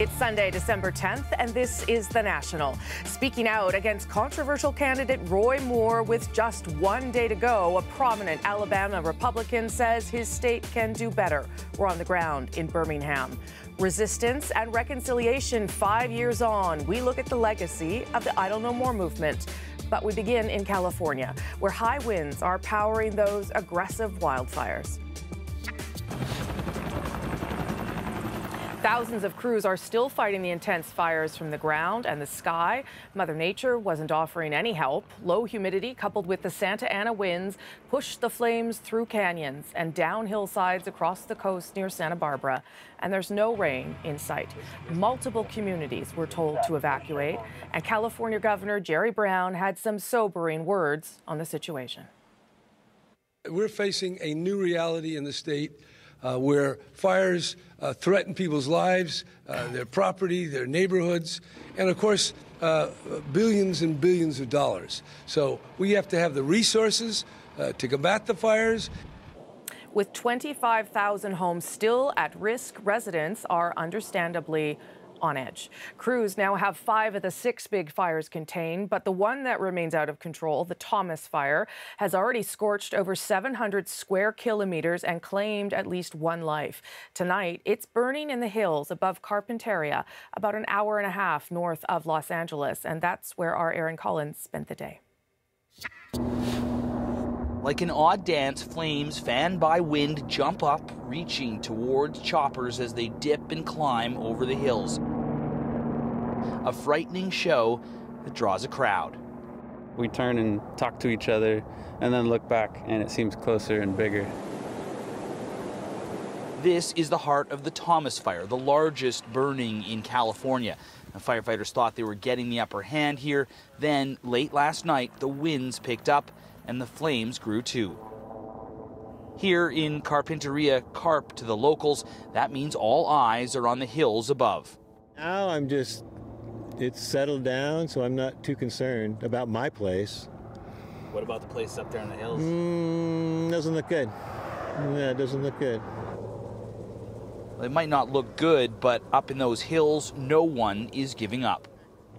It's Sunday, December 10th, and this is The National. Speaking out against controversial candidate Roy Moore with just one day to go, a prominent Alabama Republican says his state can do better. We're on the ground in Birmingham. Resistance and reconciliation 5 years on. We look at the legacy of the Idle No More movement. But we begin in California, where high winds are powering those aggressive wildfires. Thousands of crews are still fighting the intense fires from the ground and the sky. Mother Nature wasn't offering any help. Low humidity coupled with the Santa Ana winds pushed the flames through canyons and down hillsides across the coast near Santa Barbara. And there's no rain in sight. Multiple communities were told to evacuate, and California Governor Jerry Brown had some sobering words on the situation. We're facing a new reality in the state where fires threaten people's lives, their property, their neighborhoods, and of course, billions and billions of dollars. So we have to have the resources to combat the fires. With 25,000 homes still at risk, residents are understandably on edge. Crews now have 5 of the 6 big fires contained, but the one that remains out of control, the Thomas Fire, has already scorched over 700 square kilometers and claimed at least 1 life. Tonight, it's burning in the hills above Carpinteria, about an hour and a half north of Los Angeles, and that's where our Aaron Collins spent the day. Like an odd dance, flames fanned by wind jump up, reaching towards choppers as they dip and climb over the hills. A frightening show that draws a crowd. We turn and talk to each other and then look back, and it seems closer and bigger. This is the heart of the Thomas Fire, the largest burning in California. The firefighters thought they were getting the upper hand here. Then, late last night, the winds picked up and the flames grew too. Here in Carpinteria, carp to the locals, that means all eyes are on the hills above. Now it's settled down, so I'm not too concerned about my place. What about the place up there on the hills? Doesn't look good. Yeah, it doesn't look good. Well, it might not look good, but up in those hills, no one is giving up.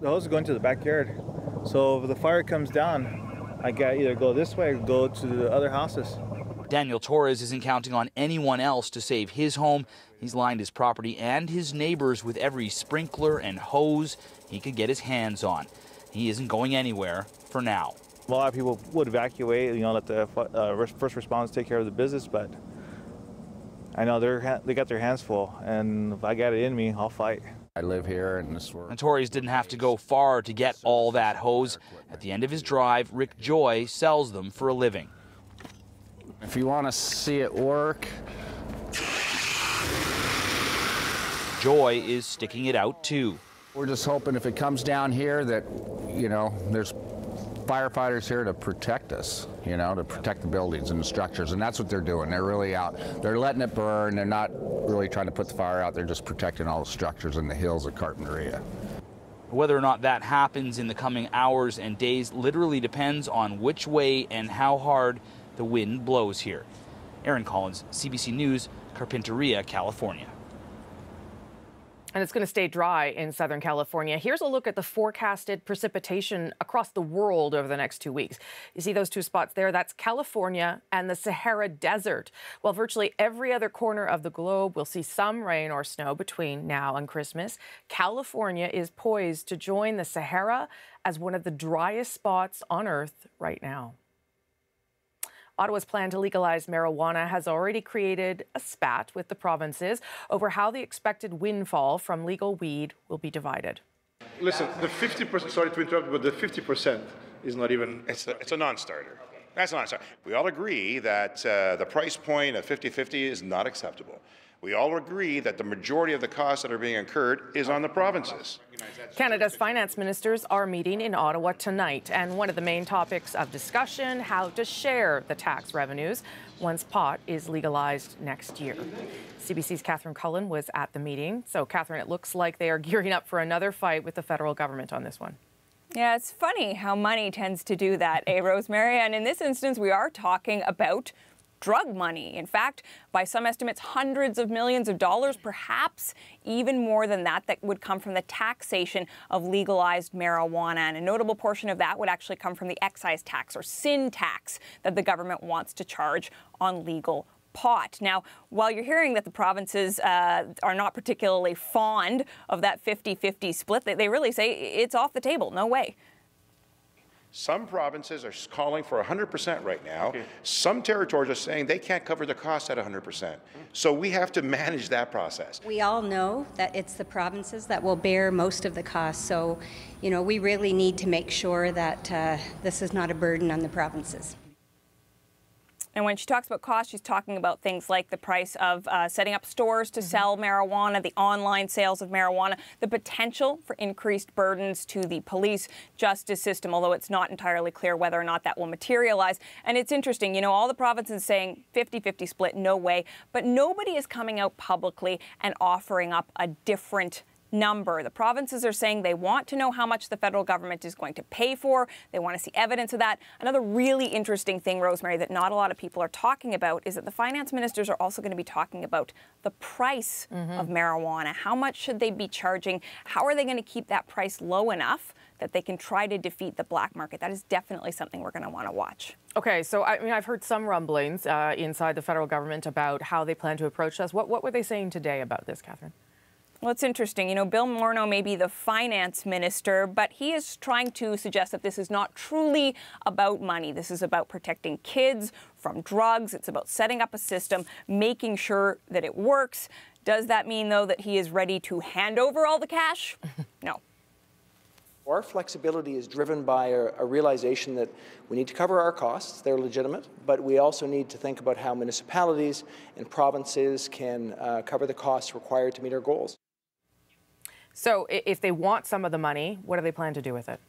The hose is going to the backyard, so if the fire comes down, I got either go this way or go to the other houses. Daniel Torres isn't counting on anyone else to save his home. He's lined his property and his neighbors with every sprinkler and hose he could get his hands on. He isn't going anywhere for now. A lot of people would evacuate, let the first responders take care of the business, but I know they got their hands full, and if I got it in me, I'll fight. I live here and this work. And Torres didn't have to go far to get all that hose. At the end of his drive, Rick Joy sells them for a living. If you want to see it work. Joy is sticking it out too. We're just hoping if it comes down here that, there's firefighters here to protect us, to protect the buildings and the structures, and that's what they're doing. They're really out. They're letting it burn. They're not really trying to put the fire out. They're just protecting all the structures in the hills of Carpinteria. Whether or not that happens in the coming hours and days literally depends on which way and how hard the wind blows here. Aaron Collins, CBC News, Carpinteria, California. And it's going to stay dry in Southern California. Here's a look at the forecasted precipitation across the world over the next 2 weeks. You see those 2 spots there? That's California and the Sahara Desert. While virtually every other corner of the globe will see some rain or snow between now and Christmas, California is poised to join the Sahara as one of the driest spots on Earth right now. Ottawa's plan to legalize marijuana has already created a spat with the provinces over how the expected windfall from legal weed will be divided. Listen, the 50%, sorry to interrupt, but the 50% is not even... It's a non-starter. That's a non-starter. We all agree that the price point of 50-50 is not acceptable. We all agree that the majority of the costs that are being incurred is on the provinces. Canada's finance ministers are meeting in Ottawa tonight, and one of the main topics of discussion, how to share the tax revenues once pot is legalized next year. CBC's Catherine Cullen was at the meeting. So, Catherine, it looks like they are gearing up for another fight with the federal government on this one. Yeah, it's funny how money tends to do that, Rosemary? And in this instance, we are talking about drug money. In fact, by some estimates, hundreds of millions of dollars, perhaps even more than that, that would come from the taxation of legalized marijuana. And a notable portion of that would actually come from the excise tax, or sin tax, that the government wants to charge on legal pot. Now, while you're hearing that the provinces are not particularly fond of that 50-50 split, they really say it's off the table. No way. Some provinces are calling for 100% right now. Okay. Some territories are saying they can't cover the cost at 100%. So we have to manage that process. We all know that it's the provinces that will bear most of the cost. So, we really need to make sure that this is not a burden on the provinces. And when she talks about cost, she's talking about things like the price of setting up stores to sell marijuana, the online sales of marijuana, the potential for increased burdens to the police justice system, although it's not entirely clear whether or not that will materialize. And it's interesting, all the provinces saying 50-50 split, no way, but nobody is coming out publicly and offering up a different number. The provinces are saying they want to know how much the federal government is going to pay for. They want to see evidence of that. Another really interesting thing, Rosemary, that not a lot of people are talking about is that the finance ministers are also going to be talking about the price of marijuana. How much should they be charging? How are they going to keep that price low enough that they can try to defeat the black market? That is definitely something we're going to want to watch. Okay, so I've heard some rumblings inside the federal government about how they plan to approach us. What were they saying today about this, Catherine? Well, it's interesting. Bill Morneau may be the finance minister, but he is trying to suggest that this is not truly about money. This is about protecting kids from drugs. It's about setting up a system, making sure that it works. Does that mean, though, that he is ready to hand over all the cash? No. Our flexibility is driven by a realization that we need to cover our costs. They're legitimate, but we also need to think about how municipalities and provinces can cover the costs required to meet our goals. So if they want some of the money, what do they plan to do with it?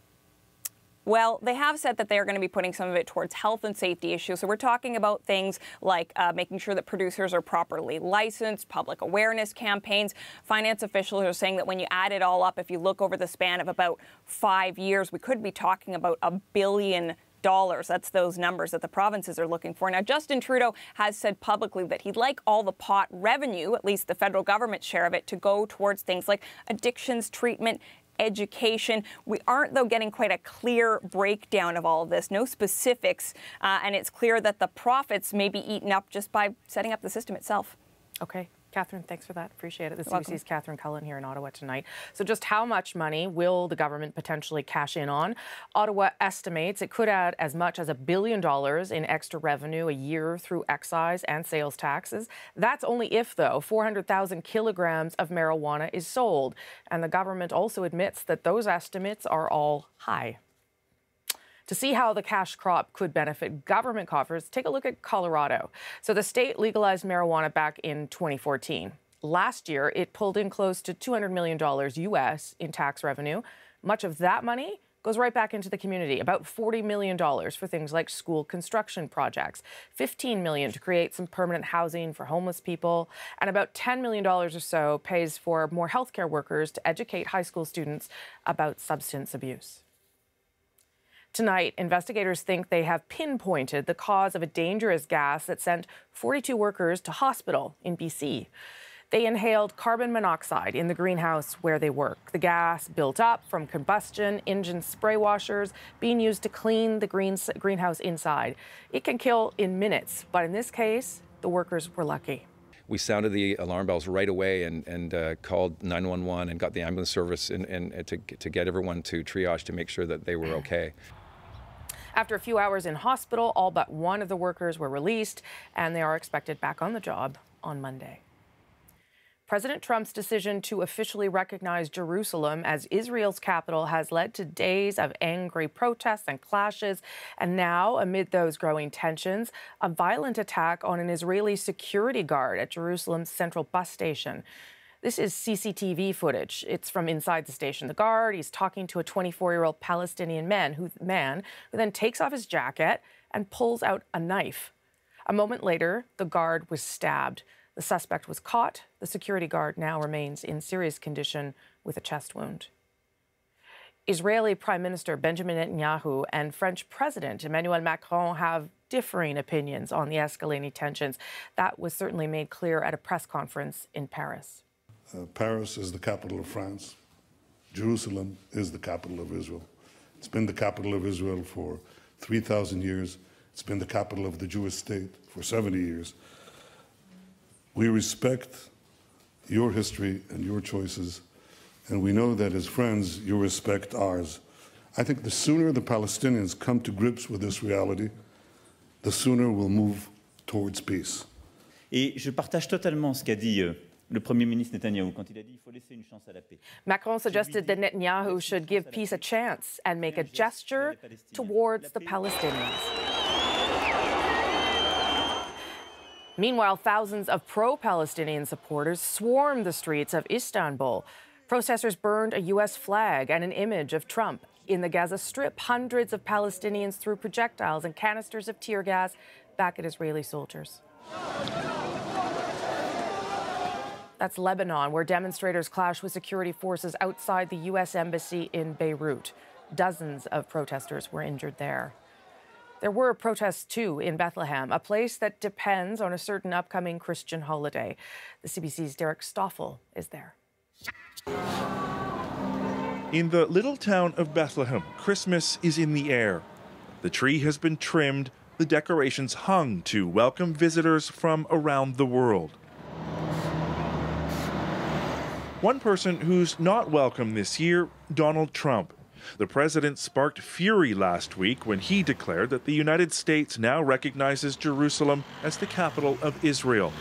Well, they have said that they're going to be putting some of it towards health and safety issues. So we're talking about things like making sure that producers are properly licensed, public awareness campaigns. Finance officials are saying that when you add it all up, if you look over the span of about 5 years, we could be talking about $1 billion. That's those numbers that the provinces are looking for. Now, Justin Trudeau has said publicly that he'd like all the pot revenue, at least the federal government share of it, to go towards things like addictions treatment, education. We aren't, though, getting quite a clear breakdown of all of this, no specifics, and it's clear that the profits may be eaten up just by setting up the system itself. Okay. Catherine, thanks for that. Appreciate it. The CBC's Catherine Cullen here in Ottawa tonight. So just how much money will the government potentially cash in on? Ottawa estimates it could add as much as $1 billion in extra revenue a year through excise and sales taxes. That's only if, though, 400,000 kilograms of marijuana is sold. And the government also admits that those estimates are all high. To see how the cash crop could benefit government coffers, take a look at Colorado. So the state legalized marijuana back in 2014. Last year, it pulled in close to $200 million US in tax revenue. Much of that money goes right back into the community, about $40 million for things like school construction projects, $15 million to create some permanent housing for homeless people, and about $10 million or so pays for more healthcare workers to educate high school students about substance abuse. Tonight, investigators think they have pinpointed the cause of a dangerous gas that sent 42 workers to hospital in BC. They inhaled carbon monoxide in the greenhouse where they work. The gas built up from combustion, engine spray washers being used to clean the greenhouse inside. It can kill in minutes, but in this case, the workers were lucky. We sounded the alarm bells right away and called 911 and got the ambulance service and to get everyone to triage to make sure that they were okay. After a few hours in hospital, all but one of the workers were released, and they are expected back on the job on Monday. President Trump's decision to officially recognize Jerusalem as Israel's capital has led to days of angry protests and clashes. And now, amid those growing tensions, a violent attack on an Israeli security guard at Jerusalem's central bus station. This is CCTV footage. It's from inside the station. The guard, he's talking to a 24-year-old Palestinian man who then takes off his jacket and pulls out a knife. A moment later, the guard was stabbed. The suspect was caught. The security guard now remains in serious condition with a chest wound. Israeli Prime Minister Benjamin Netanyahu and French President Emmanuel Macron have differing opinions on the escalating tensions. That was certainly made clear at a press conference in Paris. Paris is the capital of France. Jerusalem is the capital of Israel. It's been the capital of Israel for 3,000 years. It's been the capital of the Jewish state for 70 years. We respect your history and your choices, and we know that as friends, you respect ours. I think the sooner the Palestinians come to grips with this reality, the sooner we'll move towards peace. Et je partage totalement ce qu'a dit le Premier ministre Netanyahou quand il a dit qu'il faut laisser une chance à la paix. Macron suggested that Netanyahu should give peace a chance and make a gesture towards the Palestinians. Meanwhile, thousands of pro-Palestinian supporters swarmed the streets of Istanbul. Protesters burned a U.S. flag and an image of Trump. In the Gaza Strip, hundreds of Palestinians threw projectiles and canisters of tear gas back at Israeli soldiers. That's Lebanon, where demonstrators clashed with security forces outside the U.S. Embassy in Beirut. Dozens of protesters were injured there. There were protests, too, in Bethlehem, a place that depends on a certain upcoming Christian holiday. The CBC's Derek Stoffel is there. In the little town of Bethlehem, Christmas is in the air. The tree has been trimmed, the decorations hung to welcome visitors from around the world. One person who's not welcome this year, Donald Trump. The president sparked fury last week when he declared that the United States now recognizes Jerusalem as the capital of Israel.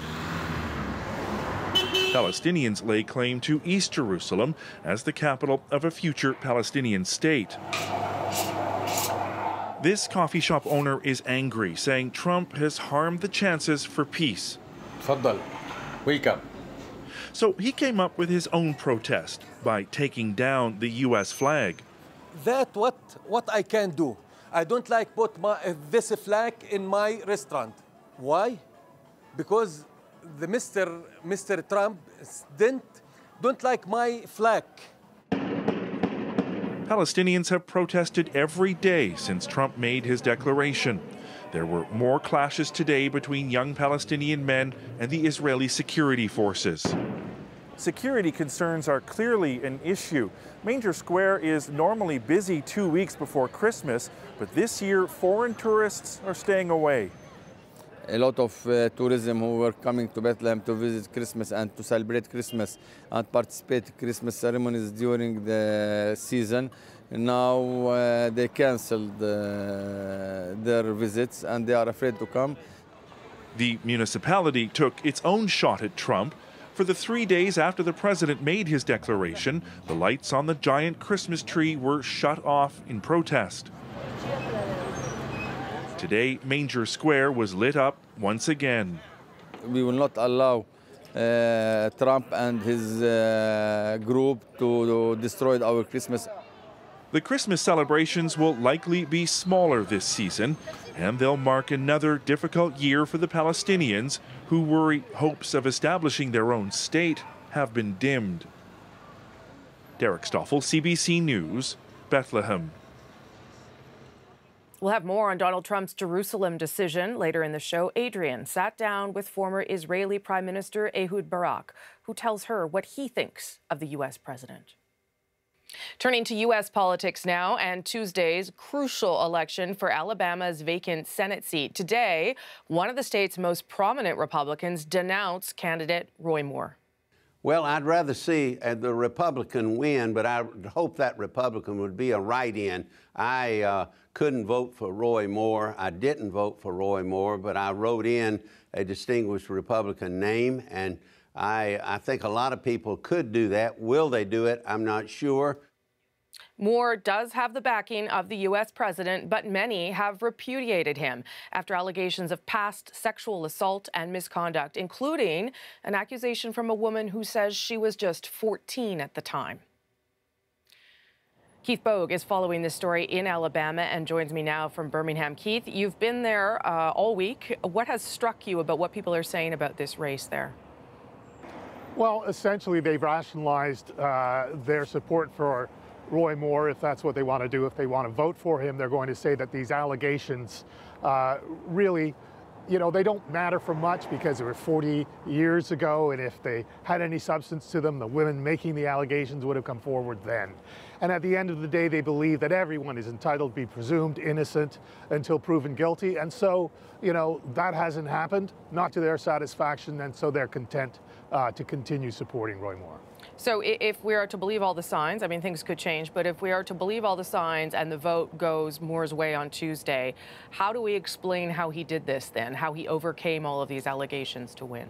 Palestinians lay claim to East Jerusalem as the capital of a future Palestinian state. This coffee shop owner is angry, saying Trump has harmed the chances for peace. Tfaddal. Welcome. So he came up with his own protest by taking down the U.S. flag. That's what I can do. I don't like put this flag in my restaurant. Why? Because the Mr. Trump don't like my flag. Palestinians have protested every day since Trump made his declaration. There were more clashes today between young Palestinian men and the Israeli security forces. Security concerns are clearly an issue. Manger Square is normally busy 2 weeks before Christmas, but this year foreign tourists are staying away. A lot of tourism who were coming to Bethlehem to visit Christmas and to celebrate Christmas and participate in Christmas ceremonies during the season. Now they canceled their visits and they are afraid to come. The municipality took its own shot at Trump. For the 3 days after the president made his declaration, the lights on the giant Christmas tree were shut off in protest. Today, Manger Square was lit up once again. We will not allow Trump and his group to destroy our Christmas. The Christmas celebrations will likely be smaller this season, and they'll mark another difficult year for the Palestinians who worry hopes of establishing their own state have been dimmed. Derek Stoffel, CBC News, Bethlehem. We'll have more on Donald Trump's Jerusalem decision later in the show. Adrian sat down with former Israeli Prime Minister Ehud Barak, who tells her what he thinks of the U.S. president. Turning to U.S. politics now, and Tuesday's crucial election for Alabama's vacant Senate seat. Today, one of the state's most prominent Republicans denounced candidate Roy Moore. Well, I'd rather see the Republican win, but I hope that Republican would be a write-in. I couldn't vote for Roy Moore. I didn't vote for Roy Moore, but I wrote in a distinguished Republican name, and I think a lot of people could do that. Will they do it? I'm not sure. Moore does have the backing of the U.S. president, but many have repudiated him after allegations of past sexual assault and misconduct, including an accusation from a woman who says she was just 14 at the time. Keith Bogue is following this story in Alabama and joins me now from Birmingham. Keith, you've been there all week. What has struck you about what people are saying about this race there? Well, essentially, they've rationalized their support for Roy Moore, if that's what they want to do. If they want to vote for him, they're going to say that these allegations really, you know, they don't matter for much because they were 40 years ago, and if they had any substance to them, the women making the allegations would have come forward then. And at the end of the day, they believe that everyone is entitled to be presumed innocent until proven guilty. And so, you know, that hasn't happened, not to their satisfaction, and so they're content to continue supporting Roy Moore. So if we are to believe all the signs, I mean, things could change, but if we are to believe all the signs and the vote goes Moore's way on Tuesday, how do we explain how he did this then, how he overcame all of these allegations to win?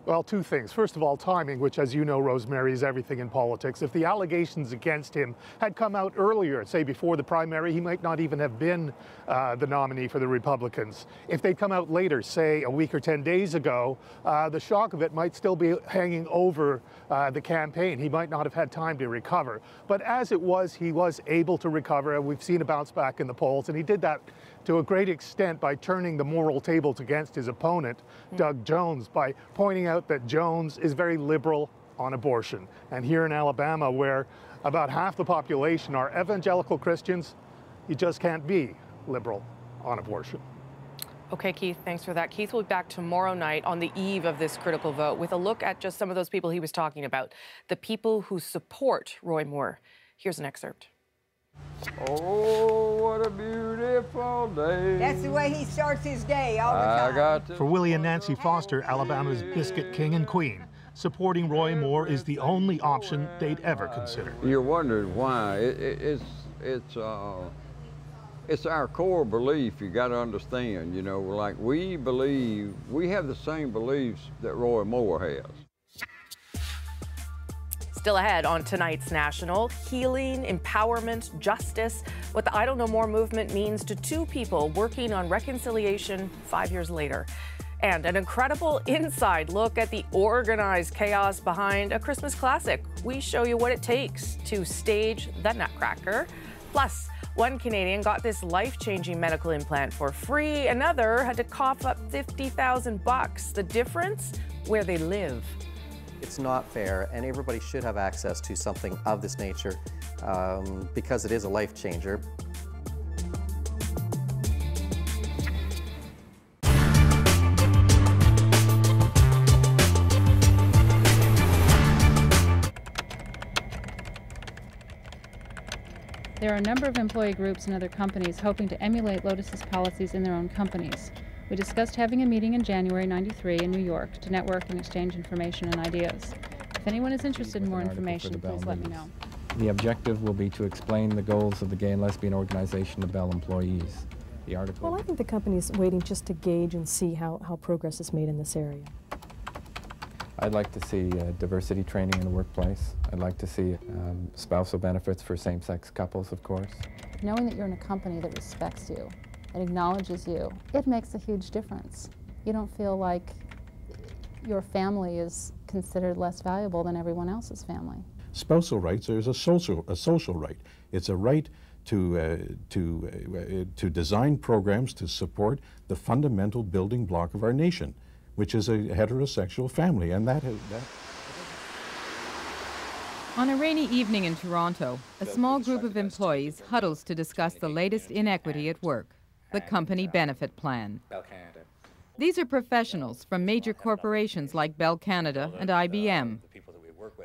Well, two things. First of all, timing, which, as you know, Rosemary, is everything in politics. If the allegations against him had come out earlier, say before the primary, he might not even have been the nominee for the Republicans. If they'd come out later, say a week or 10 days ago, the shock of it might still be hanging over the campaign. He might not have had time to recover. But as it was, he was able to recover, and we've seen a bounce back in the polls, and he did that to a great extent by turning the moral tables against his opponent, Doug Jones, by pointing out that Jones is very liberal on abortion. And here in Alabama, where about half the population are evangelical Christians, you just can't be liberal on abortion. Okay, Keith, thanks for that. Keith will be back tomorrow night on the eve of this critical vote with a look at just some of those people he was talking about, the people who support Roy Moore. Here's an excerpt. Oh, what a beautiful day. That's the way he starts his day all the time. For Willie and Nancy Foster, Alabama's biscuit king and queen, supporting Roy Moore is the only option they'd ever consider. You're wondering why. It's our core belief, you got to understand, you know, like we believe, we have the same beliefs that Roy Moore has. Still ahead on tonight's National, healing, empowerment, justice, what the I Don't Know More movement means to two people working on reconciliation 5 years later. And an incredible inside look at the organized chaos behind a Christmas classic. We show you what it takes to stage the Nutcracker. Plus, one Canadian got this life-changing medical implant for free. Another had to cough up $50,000. The difference? Where they live. It's not fair, and everybody should have access to something of this nature because it is a life changer. There are a number of employee groups and other companies hoping to emulate Lotus's policies in their own companies. We discussed having a meeting in January '93 in New York to network and exchange information and ideas. If anyone is interested in more information, please let me know. The objective will be to explain the goals of the gay and lesbian organization to Bell employees. The article. Well, I think the company is waiting just to gauge and see how progress is made in this area. I'd like to see diversity training in the workplace. I'd like to see spousal benefits for same-sex couples, of course. Knowing that you're in a company that respects you, that acknowledges you, it makes a huge difference. You don't feel like your family is considered less valuable than everyone else's family. Spousal rights is a social right. It's a right to design programs to support the fundamental building block of our nation, which is a heterosexual family, and that. On a rainy evening in Toronto, a small group of employees huddles to discuss the latest inequity at work, the company benefit plan. These are professionals from major corporations like Bell Canada and IBM.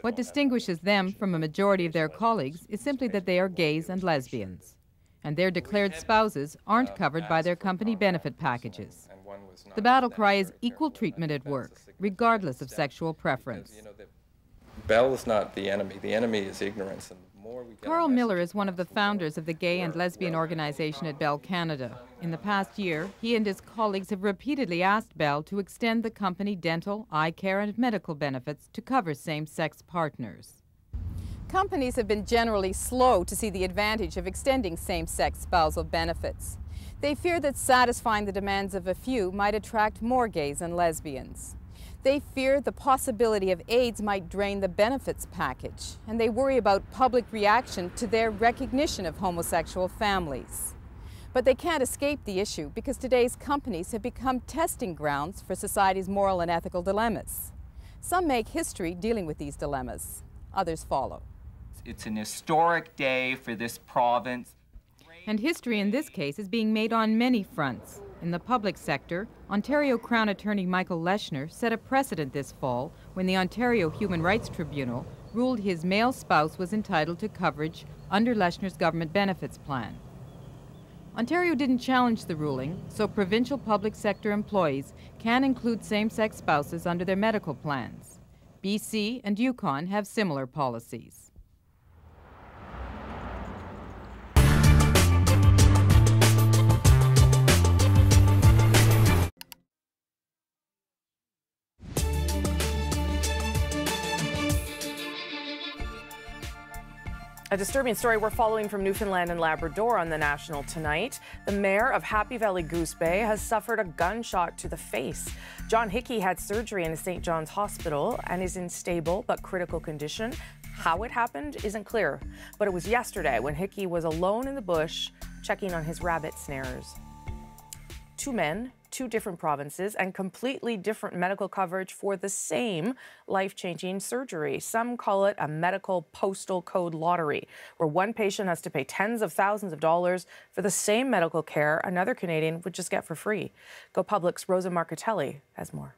What distinguishes them from a majority of their colleagues is simply that they are gays and lesbians, and their declared spouses aren't covered by their company benefit packages. The battle cry is equal treatment at work, regardless of sexual preference. Bell is not the enemy is ignorance. And Carl Miller is one of the founders of the gay and lesbian organization at Bell Canada. In the past year, he and his colleagues have repeatedly asked Bell to extend the company dental, eye care, and medical benefits to cover same-sex partners. Companies have been generally slow to see the advantage of extending same-sex spousal benefits. They fear that satisfying the demands of a few might attract more gays and lesbians. They fear the possibility of AIDS might drain the benefits package, and they worry about public reaction to their recognition of homosexual families. But they can't escape the issue because today's companies have become testing grounds for society's moral and ethical dilemmas. Some make history dealing with these dilemmas. Others follow. It's an historic day for this province. And history in this case is being made on many fronts. In the public sector, Ontario Crown Attorney Michael Leshner set a precedent this fall when the Ontario Human Rights Tribunal ruled his male spouse was entitled to coverage under Leshner's government benefits plan. Ontario didn't challenge the ruling, so provincial public sector employees can include same-sex spouses under their medical plans. BC and Yukon have similar policies. A disturbing story we're following from Newfoundland and Labrador on the National tonight. The mayor of Happy Valley Goose Bay has suffered a gunshot to the face. John Hickey had surgery in a St. John's hospital and is in stable but critical condition. How it happened isn't clear, but it was yesterday when Hickey was alone in the bush checking on his rabbit snares. Two men, two different provinces, and completely different medical coverage for the same life-changing surgery. Some call it a medical postal code lottery, where one patient has to pay tens of thousands of dollars for the same medical care another Canadian would just get for free. Go Public's Rosa Marcatelli has more.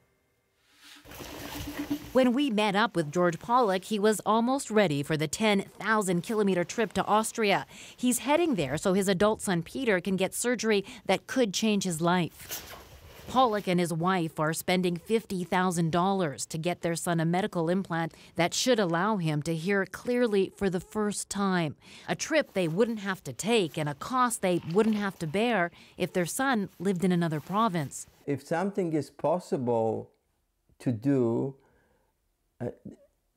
When we met up with George Pollock, he was almost ready for the 10,000-kilometer trip to Austria. He's heading there so his adult son Peter can get surgery that could change his life. Pollock and his wife are spending $50,000 to get their son a medical implant that should allow him to hear clearly for the first time. A trip they wouldn't have to take and a cost they wouldn't have to bear if their son lived in another province. If something is possible to do,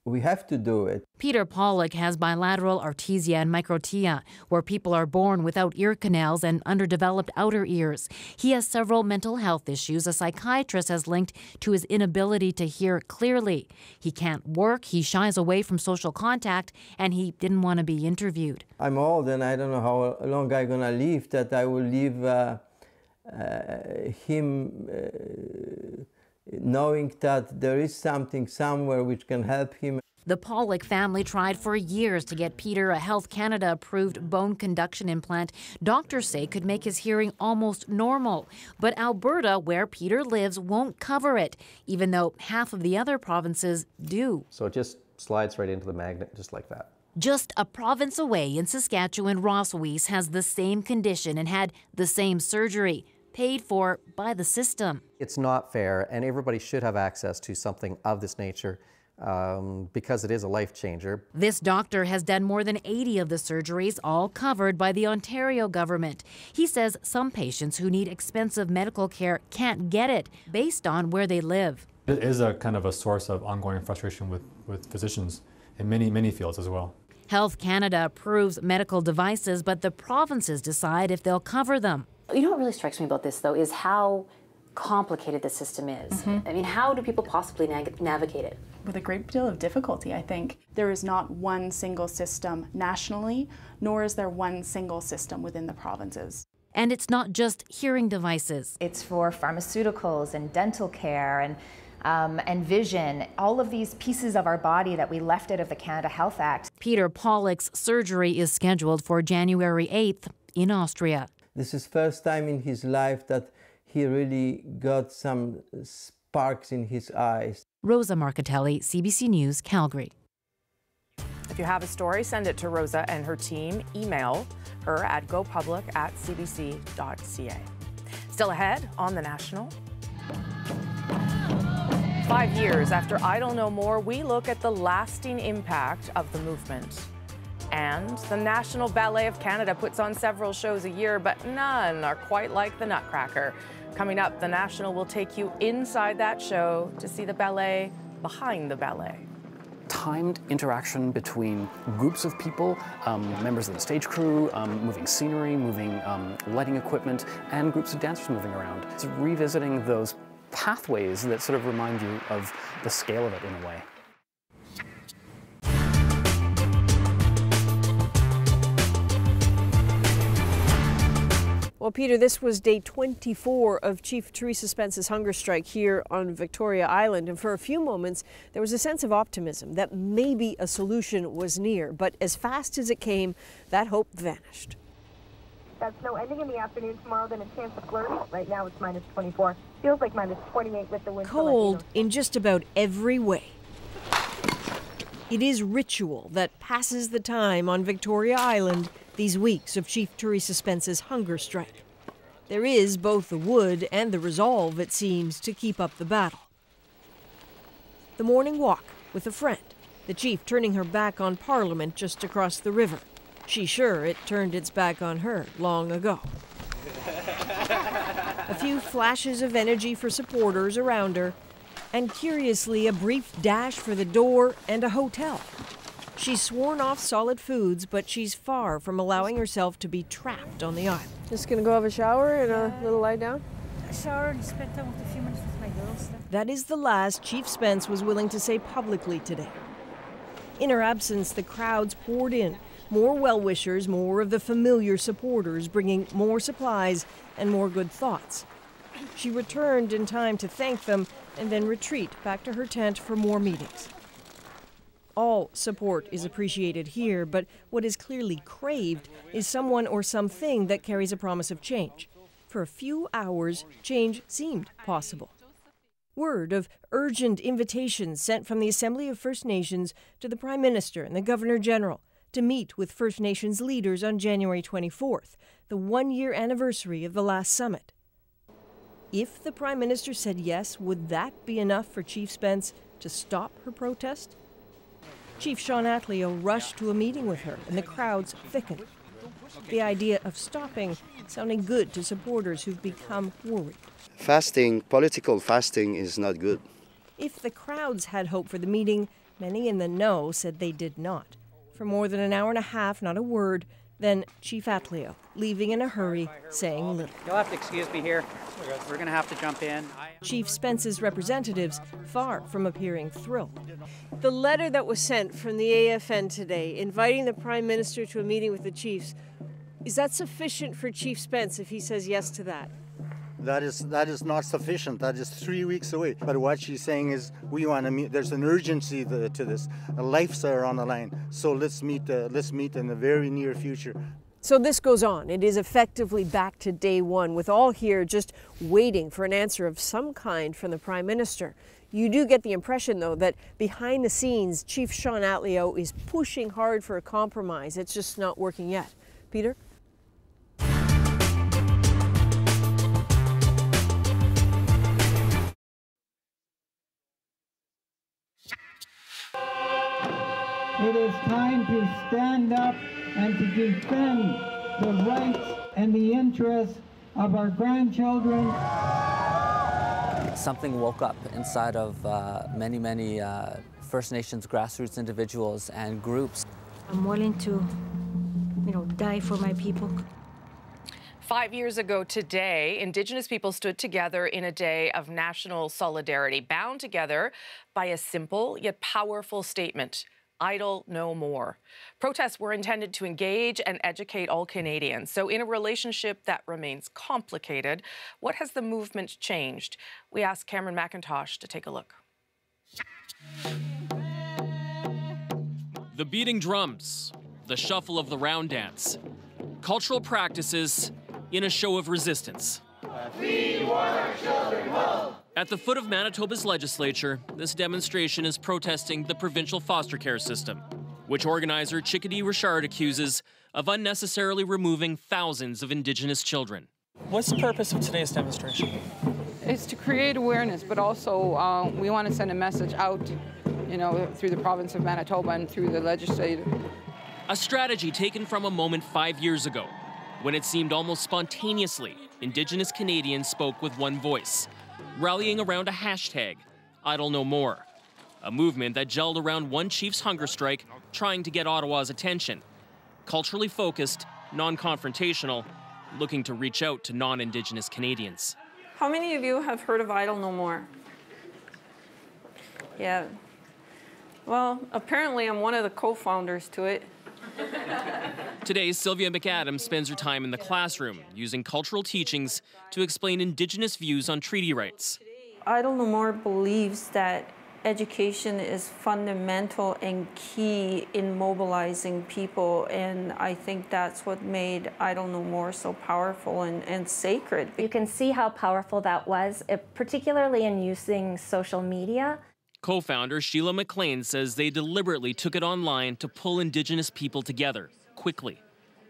we have to do it. Peter Pollock has bilateral artesia and microtia, where people are born without ear canals and underdeveloped outer ears. He has several mental health issues a psychiatrist has linked to his inability to hear clearly. He can't work, he shies away from social contact, and he didn't want to be interviewed. I'm old and I don't know how long I'm going to live, that I will leave him knowing that there is something somewhere which can help him. The Pollock family tried for years to get Peter a Health Canada-approved bone conduction implant doctors say could make his hearing almost normal. But Alberta, where Peter lives, won't cover it, even though half of the other provinces do. So it just slides right into the magnet, just like that. Just a province away in Saskatchewan, Ross Weiss has the same condition and had the same surgery, paid for by the system. It's not fair, and everybody should have access to something of this nature because it is a life changer. This doctor has done more than 80 of the surgeries, all covered by the Ontario government. He says some patients who need expensive medical care can't get it based on where they live. It is a kind of a source of ongoing frustration with physicians in many fields as well. Health Canada approves medical devices, but the provinces decide if they'll cover them. You know what really strikes me about this, though, is how complicated the system is. I mean, how do people possibly navigate it? With a great deal of difficulty, I think. There is not one single system nationally, nor is there one single system within the provinces. And it's not just hearing devices. It's for pharmaceuticals and dental care and vision, all of these pieces of our body that we left out of the Canada Health Act. Peter Pollock's surgery is scheduled for January 8th in Austria. This is the first time in his life that he really got some sparks in his eyes. Rosa Marcatelli, CBC News, Calgary. If you have a story, send it to Rosa and her team. Email her at gopublic@cbc.ca. Still ahead on The National. 5 years after Idle No More, we look at the lasting impact of the movement. And the National Ballet of Canada puts on several shows a year, but none are quite like the Nutcracker. Coming up, the National will take you inside that show to see the ballet behind the ballet. Timed interaction between groups of people, members of the stage crew, moving scenery, moving lighting equipment, and groups of dancers moving around. It's revisiting those pathways that sort of remind you of the scale of it in a way. Well, Peter, this was day 24 of Chief Theresa Spence's hunger strike here on Victoria Island. And for a few moments, there was a sense of optimism that maybe a solution was near. But as fast as it came, that hope vanished. That snow ending in the afternoon tomorrow, then a chance of flurries. Right now it's minus 24. Feels like minus 28 with the wind. Cold in just about every way. It is ritual that passes the time on Victoria Island these weeks of Chief Theresa Spence's hunger strike. There is both the wood and the resolve, it seems, to keep up the battle. The morning walk with a friend, the chief turning her back on Parliament just across the river. She's sure it turned its back on her long ago. A few flashes of energy for supporters around her, and curiously a brief dash for the door and a hotel. She's sworn off solid foods, but she's far from allowing herself to be trapped on the island. Just gonna go have a shower and a little lie down? A shower and spend time with a few minutes with my girls. That is the last Chief Spence was willing to say publicly today. In her absence, the crowds poured in. More well-wishers, more of the familiar supporters, bringing more supplies and more good thoughts. She returned in time to thank them and then retreat back to her tent for more meetings. All support is appreciated here, but what is clearly craved is someone or something that carries a promise of change. For a few hours, change seemed possible. Word of urgent invitations sent from the Assembly of First Nations to the Prime Minister and the Governor-General to meet with First Nations leaders on January 24th, the one-year anniversary of the last summit. If the Prime Minister said yes, would that be enough for Chief Spence to stop her protest? Chief Sean Atleo rushed to a meeting with her, and the crowds thickened. The idea of stopping sounding good to supporters who've become worried. Fasting, political fasting, is not good. If the crowds had hope for the meeting, many in the know said they did not. For more than an hour and a half, not a word, then Chief Atleo, leaving in a hurry, saying little. You'll have to excuse me here. We're going to have to jump in. Chief Spence's representatives far from appearing thrilled. The letter that was sent from the AFN today, inviting the Prime Minister to a meeting with the chiefs, is that sufficient for Chief Spence if he says yes to that? That is not sufficient. That is 3 weeks away. But what she's saying is, we want to meet. There's an urgency to this. Lives are on the line. So let's meet in the very near future. So this goes on. It is effectively back to day one, with all here just waiting for an answer of some kind from the Prime Minister. You do get the impression, though, that behind the scenes, Chief Sean Atleo is pushing hard for a compromise. It's just not working yet. Peter? It is time to stand up and to defend the rights and the interests of our grandchildren. Something woke up inside of many First Nations grassroots individuals and groups. I'm willing to, die for my people. 5 years ago today, Indigenous people stood together in a day of national solidarity, bound together by a simple yet powerful statement: idle no more. Protests were intended to engage and educate all Canadians. So in a relationship that remains complicated, what has the movement changed? We asked Cameron McIntosh to take a look. The beating drums, the shuffle of the round dance, cultural practices in a show of resistance. We want our children home. At the foot of Manitoba's legislature, this demonstration is protesting the provincial foster care system, which organizer Chickadee Richard accuses of unnecessarily removing thousands of Indigenous children. What's the purpose of today's demonstration? It's to create awareness, but also we want to send a message out, through the province of Manitoba and through the legislature. A strategy taken from a moment 5 years ago, when it seemed almost spontaneously Indigenous Canadians spoke with one voice, rallying around a hashtag, Idle No More, a movement that gelled around one chief's hunger strike trying to get Ottawa's attention. Culturally focused, non-confrontational, looking to reach out to non-Indigenous Canadians. How many of you have heard of Idle No More? Yeah. Well, apparently I'm one of the co-founders to it. Today, Sylvia McAdams spends her time in the classroom, using cultural teachings to explain Indigenous views on treaty rights. Idle No More believes that education is fundamental and key in mobilizing people, and I think that's what made Idle No More so powerful and sacred. You can see how powerful that was, particularly in using social media. Co-founder Sheila McLean says they deliberately took it online to pull Indigenous people together quickly.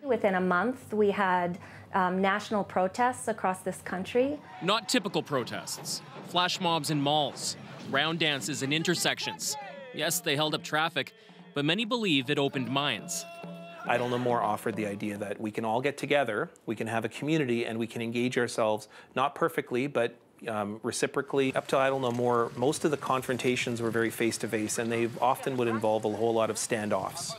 Within a month, we had national protests across this country. Not typical protests. Flash mobs in malls, round dances in intersections. Yes, they held up traffic, but many believe it opened minds. Idle No More offered the idea that we can all get together, we can have a community, and we can engage ourselves, not perfectly, but reciprocally. Up to Idle No More, most of the confrontations were very face-to-face, and they often would involve a whole lot of standoffs.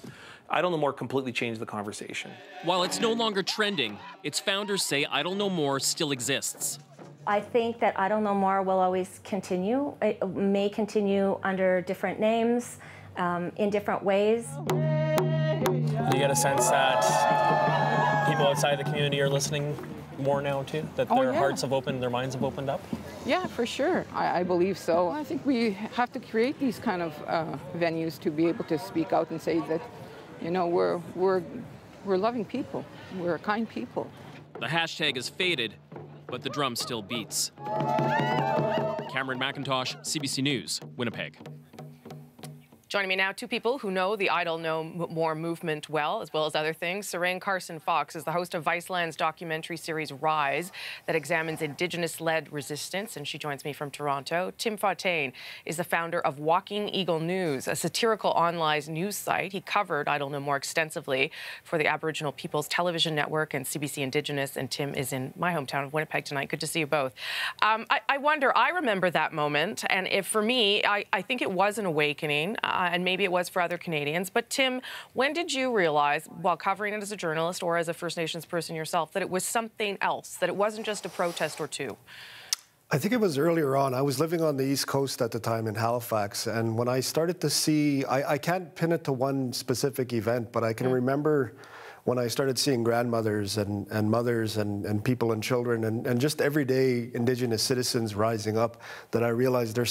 Idle No More completely changed the conversation. While it's no longer trending, its founders say Idle No More still exists. I think that Idle No More will always continue. It may continue under different names, in different ways. You get a sense that people outside the community are listening more now too? That their hearts have opened, their minds have opened up? Yeah, for sure. I believe so. I think we have to create these kind of venues to be able to speak out and say that, you know, we're loving people. We're kind people. The hashtag has faded, but the drum still beats. Cameron McIntosh, CBC News, Winnipeg. Joining me now, two people who know the Idle No More movement well as other things. Serene Carson-Fox is the host of Viceland's documentary series Rise that examines Indigenous-led resistance, and she joins me from Toronto. Tim Fontaine is the founder of Walking Eagle News, a satirical online news site. He covered Idle No More extensively for the Aboriginal People's Television Network and CBC Indigenous, and Tim is in my hometown of Winnipeg tonight. Good to see you both. I wonder, I remember that moment, and if for me, I think it was an awakening. And maybe it was for other Canadians. But Tim, when did you realize, while covering it as a journalist or as a First Nations person yourself, that it was something else, that it wasn't just a protest or two? I think it was earlier on. I was living on the East Coast at the time in Halifax, and when I started to see, I can't pin it to one specific event, but I can remember when I started seeing grandmothers and mothers and people and children and just everyday Indigenous citizens rising up, that I realized there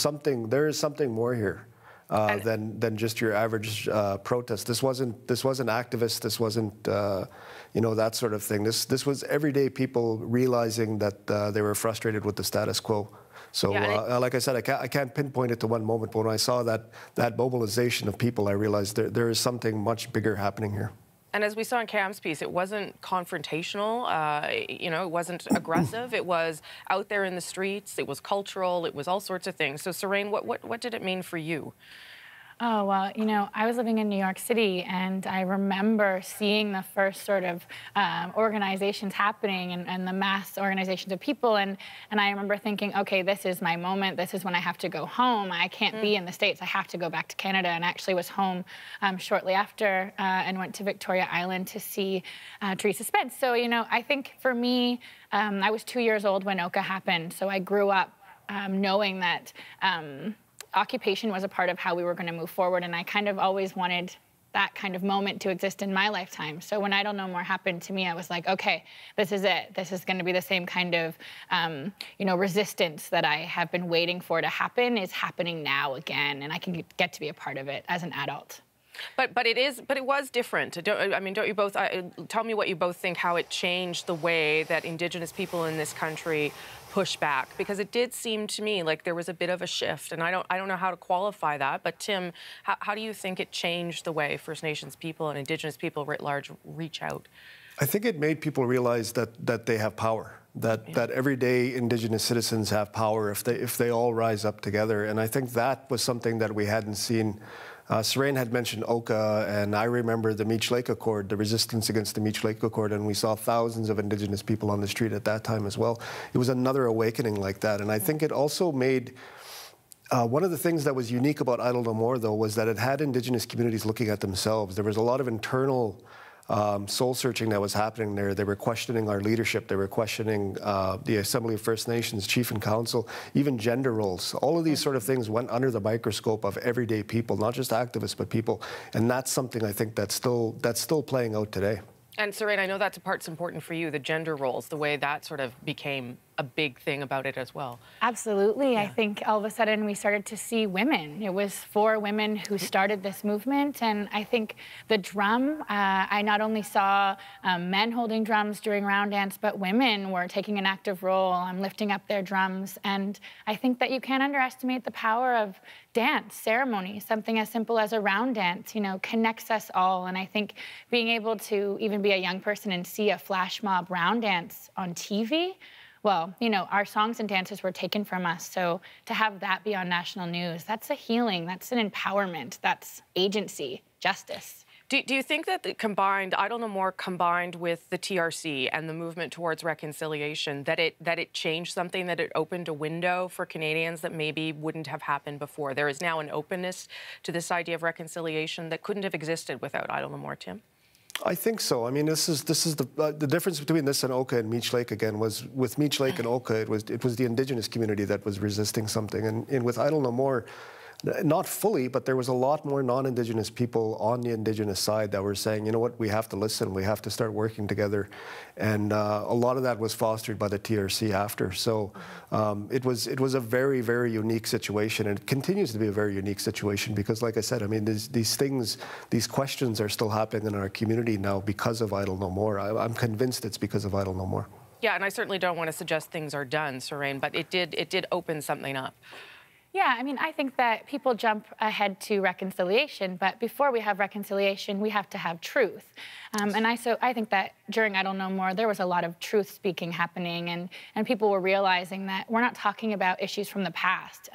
is something more here. Than just your average protest. This wasn't activist. This wasn't you know, that sort of thing. This was everyday people realizing that they were frustrated with the status quo. So like I said, I can't pinpoint it to one moment. But when I saw that mobilization of people, I realized there is something much bigger happening here. And as we saw in Cam's piece, it wasn't confrontational, you know, it wasn't aggressive. It was out there in the streets. It was cultural. It was all sorts of things. So, Serene, what did it mean for you? Oh, well, you know, I was living in New York City, and I remember seeing the first sort of organizations happening and the mass organizations of people, and I remember thinking, okay, this is my moment. This is when I have to go home. I can't be in the States. I have to go back to Canada, and actually was home shortly after and went to Victoria Island to see Teresa Spence. So, you know, I think for me, I was 2 years old when Oka happened, so I grew up knowing that occupation was a part of how we were going to move forward, and I kind of always wanted that kind of moment to exist in my lifetime. So when Idle No More happened to me, I was like, okay, this is it. This is going to be the same kind of, you know, resistance that I have been waiting for to happen is happening now again, and I can get to be a part of it as an adult. But it was different. Don't you both tell me what you both think, how it changed the way that Indigenous people in this country push back, because it did seem to me like there was a bit of a shift, and I don't know how to qualify that. But Tim, how do you think it changed the way First Nations people and Indigenous people writ large reach out? I think it made people realize that they have power. That everyday Indigenous citizens have power if they all rise up together, and I think that was something that we hadn't seen. Serene had mentioned Oka, and I remember the Meech Lake Accord, the resistance against the Meech Lake Accord, and we saw thousands of Indigenous people on the street at that time as well. It was another awakening like that, and I think it also made one of the things that was unique about Idle No More, though, was that it had Indigenous communities looking at themselves. There was a lot of internal soul searching that was happening there. They were questioning our leadership. They were questioning the Assembly of First Nations, Chief and Council, even gender roles. All of these sort of things went under the microscope of everyday people, not just activists, but people. And that's something I think that's still playing out today. And Sarain, I know that's a part's important for you, the gender roles, the way that sort of became a big thing about it as well. Absolutely. Yeah. I think all of a sudden we started to see women. It was 4 women who started this movement, and I think the drum, I not only saw men holding drums during round dance, but women were taking an active role, lifting up their drums, and I think that you can't underestimate the power of dance, ceremony. Something as simple as a round dance, you know, connects us all, and I think being able to even be a young person and see a flash mob round dance on TV, well, you know, our songs and dances were taken from us, so to have that be on national news, that's a healing, that's an empowerment, that's agency, justice. Do you think that the combined, I don't know more, combined with the TRC and the movement towards reconciliation, that it changed something, that it opened a window for Canadians that maybe wouldn't have happened before? There is now an openness to this idea of reconciliation that couldn't have existed without I don't know more, Tim? I think so. I mean, this is the difference between this and Oka and Meech Lake again was with Meech Lake and Oka, it was the Indigenous community that was resisting something, and with Idle No More, not fully, but there was a lot more non-Indigenous people on the Indigenous side that were saying, you know what, we have to listen, we have to start working together, and a lot of that was fostered by the TRC after. So it was a very, very unique situation, and it continues to be a very unique situation because, like I said, I mean, these questions are still happening in our community now because of Idle No More. I'm convinced it's because of Idle No More. Yeah, and I certainly don't want to suggest things are done, Sarain, but it did open something up. Yeah, I mean, I think that people jump ahead to reconciliation, but before we have reconciliation, we have to have truth. And I think that during I Don't Know More, there was a lot of truth speaking happening, and people were realizing that we're not talking about issues from the past.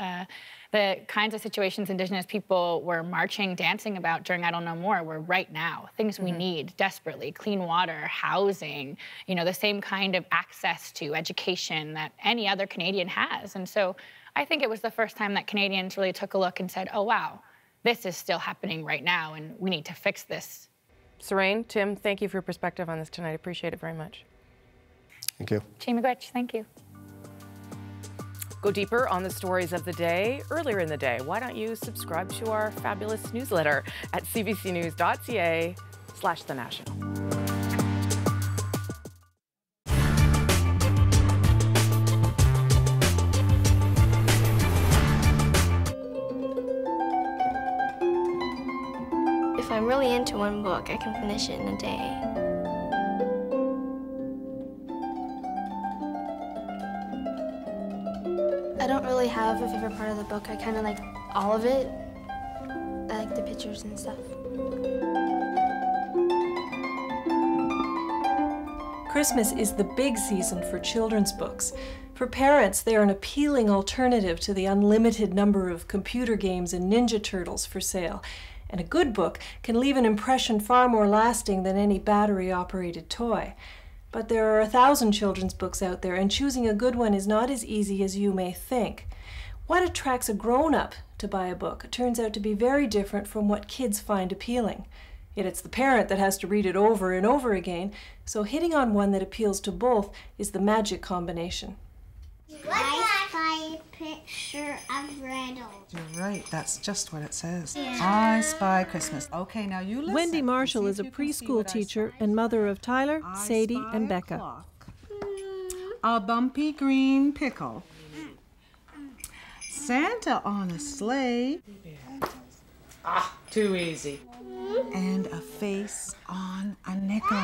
The kinds of situations Indigenous people were marching, dancing about during I Don't Know More were right now, things we need desperately: clean water, housing, you know, the same kind of access to education that any other Canadian has. And so I think it was the first time that Canadians really took a look and said, oh, wow, this is still happening right now, and we need to fix this. Sarain, Tim, thank you for your perspective on this tonight. I appreciate it very much. Thank you. Chimigwech, thank you. Go deeper on the stories of the day earlier in the day. Why don't you subscribe to our fabulous newsletter at cbcnews.ca/thenational. If I'm really into one book, I can finish it in a day. I don't really have a favorite part of the book. I kind of like all of it. I like the pictures and stuff. Christmas is the big season for children's books. For parents, they are an appealing alternative to the unlimited number of computer games and Ninja Turtles for sale. And a good book can leave an impression far more lasting than any battery-operated toy. But there are 1,000 children's books out there, and choosing a good one is not as easy as you may think. What attracts a grown-up to buy a book turns out to be very different from what kids find appealing. Yet it's the parent that has to read it over and over again, so hitting on one that appeals to both is the magic combination. I spy a picture of Randall. You're right, that's just what it says. Yeah. I spy Christmas. Okay, now you listen. Wendy Marshall is a preschool teacher and mother of Tyler, Sadie, and Becca. A bumpy green pickle. Santa on a sleigh. Ah, too easy. And a face on a nickel.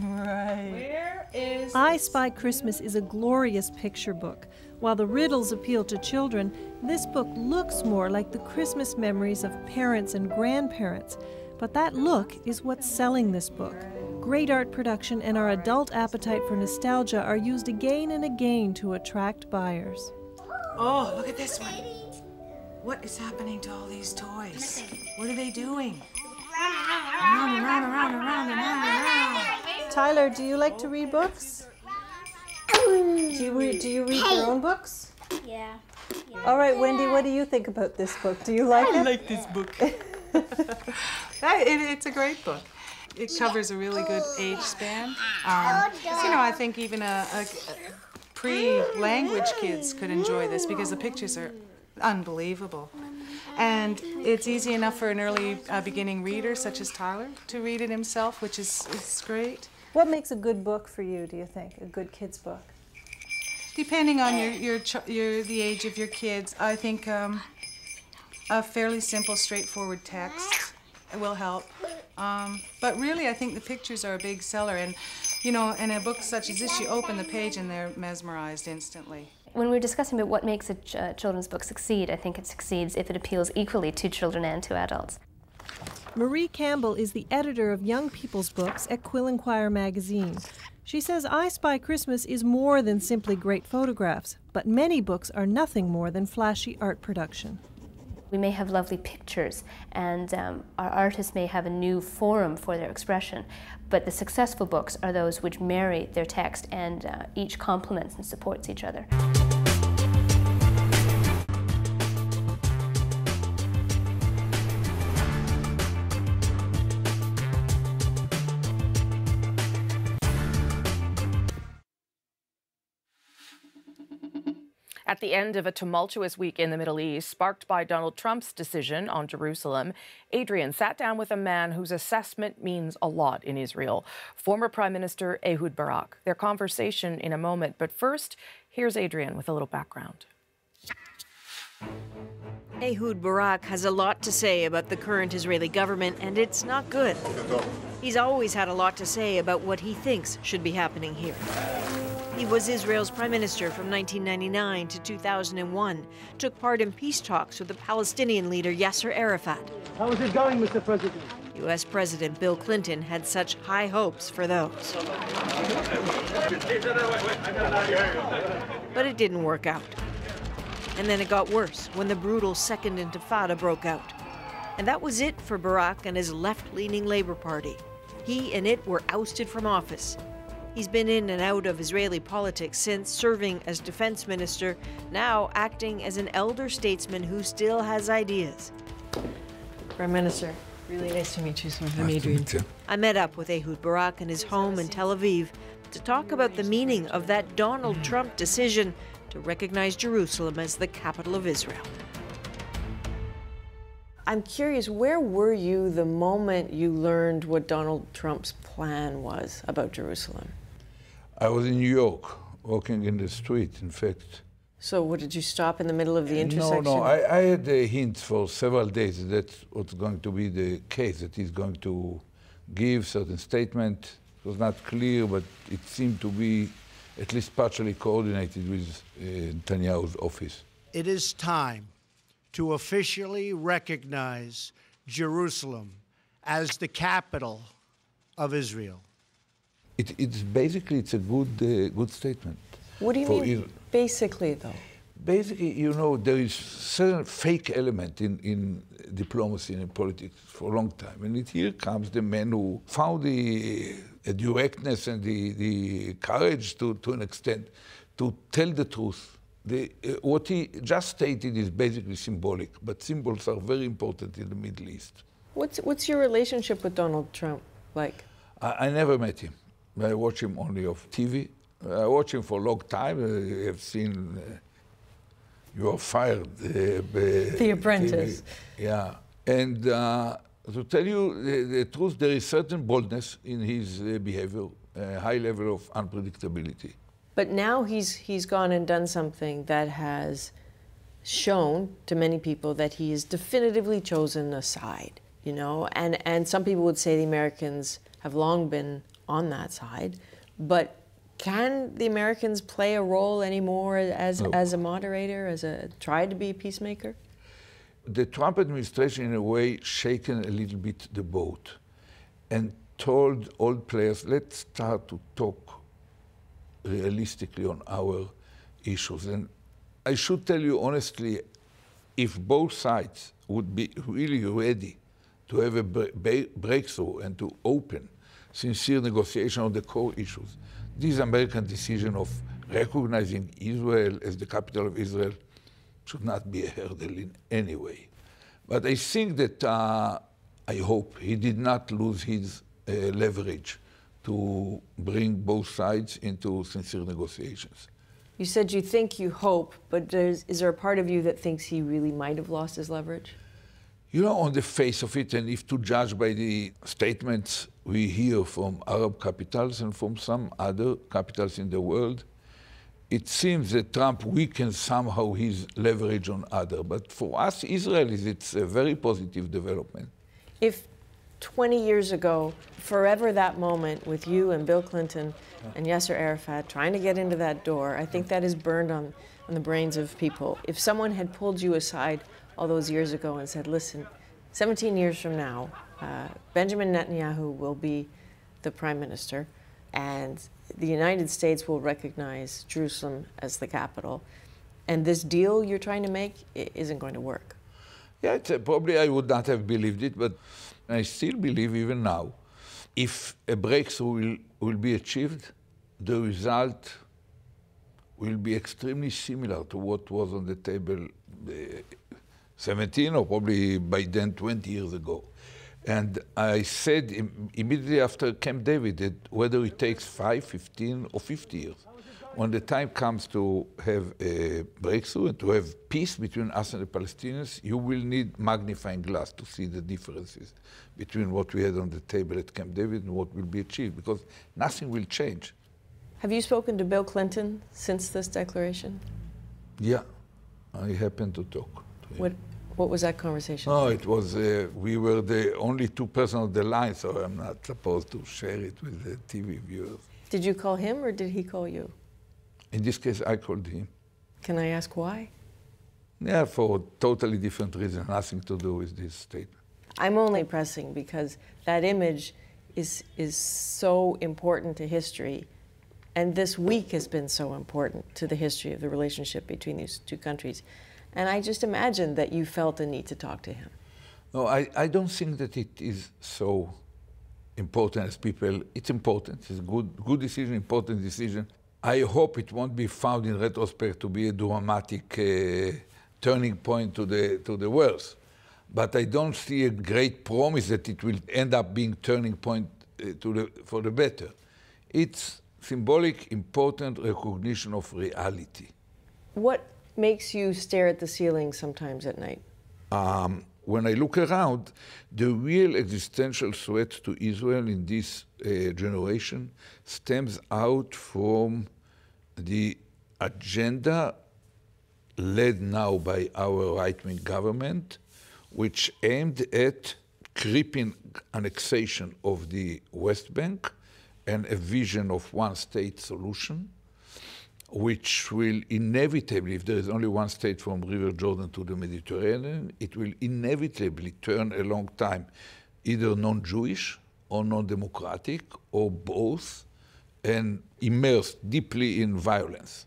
Right. Where is I Spy Christmas is a glorious picture book. While the riddles appeal to children, this book looks more like the Christmas memories of parents and grandparents. But that look is what's selling this book. Great art production and our adult appetite for nostalgia are used again and again to attract buyers. Oh, look at this one. What is happening to all these toys? What are they doing? Around. Tyler, do you like to read books? Do you read your own books? Yeah. All right, Wendy, what do you think about this book? Do you like it? I like this book. It's a great book. it covers a really good age span. I think even a pre-language kids could enjoy this because the pictures are unbelievable. And it's easy enough for an early beginning reader, such as Tyler, to read it himself, which is great. What makes a good book for you, do you think, a good kid's book? Depending on the age of your kids, I think a fairly simple, straightforward text will help. But really, I think the pictures are a big seller. And, in a book such as this, you open the page and they're mesmerized instantly. When we're discussing about what makes a children's book succeed, I think it succeeds if it appeals equally to children and to adults. Marie Campbell is the editor of young people's books at Quill and Quire magazine. She says I Spy Christmas is more than simply great photographs, but many books are nothing more than flashy art production. We may have lovely pictures, and our artists may have a new forum for their expression, but the successful books are those which marry their text and each complements and supports each other. At the end of a tumultuous week in the Middle East, sparked by Donald Trump's decision on Jerusalem, Adrian sat down with a man whose assessment means a lot in Israel, former Prime Minister Ehud Barak. Their conversation in a moment, but first, here's Adrian with a little background. Ehud Barak has a lot to say about the current Israeli government, and it's not good. He's always had a lot to say about what he thinks should be happening here. He was Israel's prime minister from 1999 to 2001, took part in peace talks with the Palestinian leader Yasser Arafat. How is it going, Mr. President? U.S. President Bill Clinton had such high hopes for those. But it didn't work out. And then it got worse when the brutal Second Intifada broke out. And that was it for Barak and his left-leaning Labour Party. He and it were ousted from office. He's been in and out of Israeli politics since, serving as defense minister, now acting as an elder statesman who still has ideas. Prime Minister, really nice to meet you, sir. I'm Adrian. I met up with Ehud Barak in his home in Tel Aviv to talk about the meaning of that Donald Trump decision to recognize Jerusalem as the capital of Israel. I'm curious, where were you the moment you learned what Donald Trump's plan was about Jerusalem? I was in New York, walking in the street, in fact. So what, did you stop in the middle of the intersection? No, I had a hint for several days that that's what's going to be the case, that he's going to give certain statement. It was not clear, but it seemed to be at least partially coordinated with Netanyahu's office. It is time to officially recognize Jerusalem as the capital of Israel. It's basically a good statement. What do you mean, basically, though? Basically, there is certain fake element in diplomacy and in politics for a long time. And here comes the man who found the directness and the courage to an extent to tell the truth. What he just stated is basically symbolic, but symbols are very important in the Middle East. What's your relationship with Donald Trump like? I never met him. I watch him only off TV. I watch him for a long time. I have seen You Are Fired. The Apprentice. TV. Yeah. And to tell you the truth, there is certain boldness in his behavior, a high level of unpredictability. But now he's gone and done something that has shown to many people that he has definitively chosen a side, and some people would say the Americans have long been on that side, but can the Americans play a role anymore as a moderator, try to be a peacemaker? The Trump administration, in a way, shaken a little bit the boat and told all players, let's start to talk realistically on our issues. And I should tell you honestly, if both sides would be really ready to have a breakthrough and to open sincere negotiation on the core issues, this American decision of recognizing Israel as the capital of Israel should not be a hurdle in any way. But I think that, I hope, he did not lose his leverage to bring both sides into sincere negotiations. You said you think, you hope, but is there a part of you that thinks he really might have lost his leverage? You know, on the face of it, and if to judge by the statements we hear from Arab capitals and from some other capitals in the world, it seems that Trump weakens somehow his leverage on others. But for us Israelis, it's a very positive development. If 20 years ago, forever that moment with you and Bill Clinton and Yasser Arafat trying to get into that door, I think that is burned on the brains of people. If someone had pulled you aside all those years ago and said, listen, 17 years from now, Benjamin Netanyahu will be the prime minister, and the United States will recognize Jerusalem as the capital, and this deal you're trying to make isn't going to work. Yeah, probably I would not have believed it, but I still believe even now, if a breakthrough will be achieved, the result will be extremely similar to what was on the table 17 or probably by then 20 years ago. And I said immediately after Camp David that whether it takes 5, 15 or 50 years, when the time comes to have a breakthrough and to have peace between us and the Palestinians, you will need magnifying glass to see the differences between what we had on the table at Camp David and what will be achieved, because nothing will change. Have you spoken to Bill Clinton since this declaration? Yeah, I happened to talk to him. What was that conversation? No, it was, we were the only two persons on the line, so I'm not supposed to share it with the TV viewers. Did you call him or did he call you? In this case, I called him. Can I ask why? Yeah, for totally different reasons, nothing to do with this statement. I'm only pressing because that image is so important to history, and this week has been so important to the history of the relationship between these two countries. And I just imagined that you felt a need to talk to him. No, I don't think that it is so important as people. It's important. It's a good decision, important decision. I hope it won't be found in retrospect to be a dramatic turning point to the worse. But I don't see a great promise that it will end up being turning point for the better. It's symbolic, important recognition of reality. What makes you stare at the ceiling sometimes at night? When I look around, the real existential threat to Israel in this generation stems out from the agenda led now by our right-wing government, which aimed at creeping annexation of the West Bank and a vision of one-state solution, which will inevitably, if there is only one state from River Jordan to the Mediterranean, it will inevitably turn a long time either non-Jewish or non-democratic or both, and immerse deeply in violence.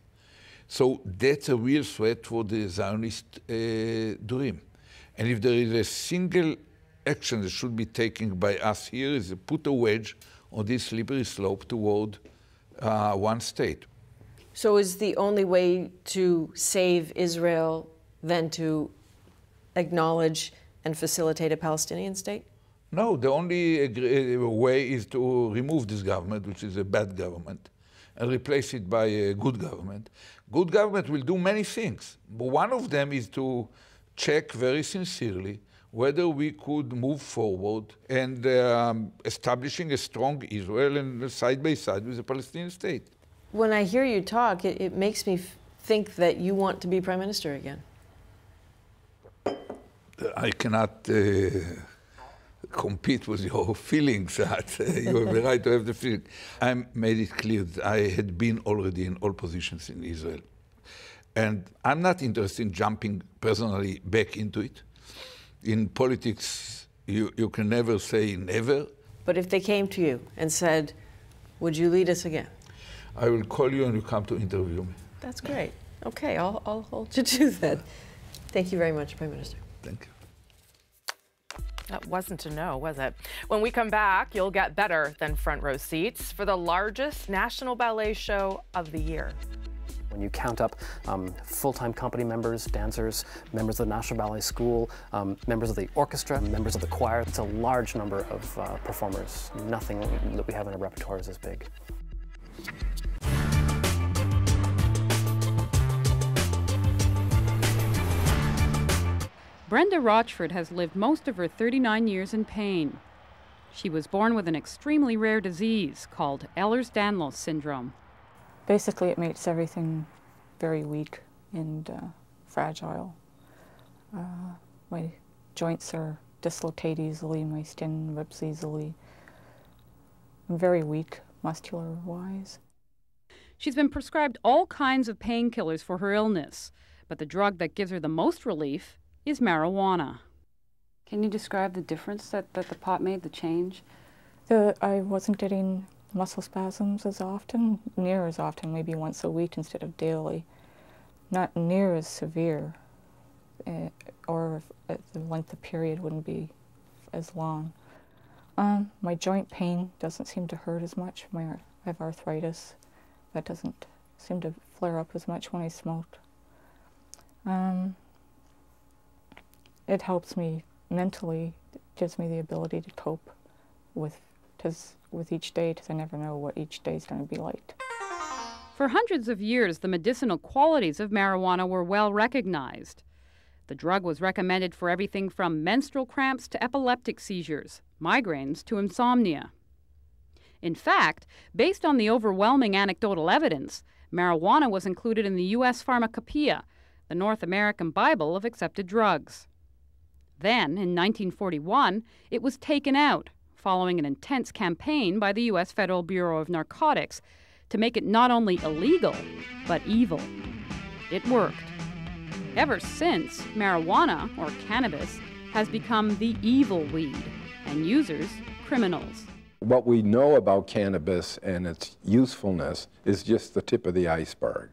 So that's a real threat for the Zionist dream. And if there is a single action that should be taken by us here is to put a wedge on this slippery slope toward one state. So is the only way to save Israel then to acknowledge and facilitate a Palestinian state? No, the only way is to remove this government, which is a bad government, and replace it by a good government. Good government will do many things, but one of them is to check very sincerely whether we could move forward and establishing a strong Israel and side by side with the Palestinian state. When I hear you talk, it makes me think that you want to be prime minister again. I cannot compete with your feelings. That you have the right to have the feeling. I made it clear that I had been already in all positions in Israel. And I'm not interested in jumping personally back into it. In politics, you can never say never. But if they came to you and said, would you lead us again? I will call you and you come to interview me. That's great. Okay, I'll hold you to that. Thank you very much, Prime Minister. Thank you. That wasn't a no, was it? When we come back, you'll get better than front row seats for the largest national ballet show of the year. When you count up full-time company members, dancers, members of the National Ballet School, members of the orchestra, members of the choir, it's a large number of performers. Nothing that we have in our repertoire is as big. Brenda Rochford has lived most of her 39 years in pain. She was born with an extremely rare disease called Ehlers-Danlos syndrome. Basically, it makes everything very weak and fragile. My joints are dislocate easily, my skin rips easily. I'm very weak, muscular-wise. She's been prescribed all kinds of painkillers for her illness, but the drug that gives her the most relief is marijuana. Can you describe the difference that the pot made, the change? I wasn't getting muscle spasms as often, near as often, maybe once a week instead of daily. Not near as severe, or the length of period wouldn't be as long. My joint pain doesn't seem to hurt as much. I have arthritis. That doesn't seem to flare up as much when I smoke. It helps me mentally, it gives me the ability to cope with each day, because I never know what each day is going to be like. For hundreds of years, the medicinal qualities of marijuana were well recognized. The drug was recommended for everything from menstrual cramps to epileptic seizures, migraines to insomnia. In fact, based on the overwhelming anecdotal evidence, marijuana was included in the U.S. Pharmacopoeia, the North American Bible of accepted drugs. Then, in 1941, it was taken out, following an intense campaign by the U.S. Federal Bureau of Narcotics to make it not only illegal, but evil. It worked. Ever since, marijuana, or cannabis, has become the evil weed, and users, criminals. What we know about cannabis and its usefulness is just the tip of the iceberg.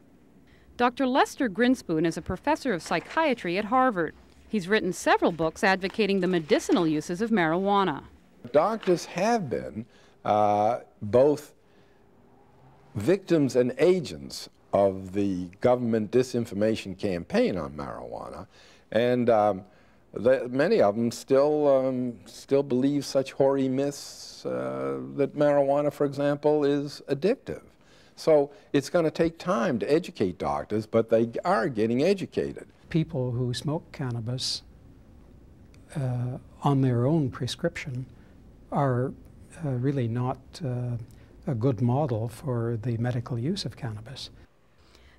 Dr. Lester Grinspoon is a professor of psychiatry at Harvard. He's written several books advocating the medicinal uses of marijuana. Doctors have been both victims and agents of the government disinformation campaign on marijuana, and many of them still believe such hoary myths that marijuana, for example, is addictive. So it's going to take time to educate doctors, but they are getting educated. People who smoke cannabis on their own prescription are really not a good model for the medical use of cannabis.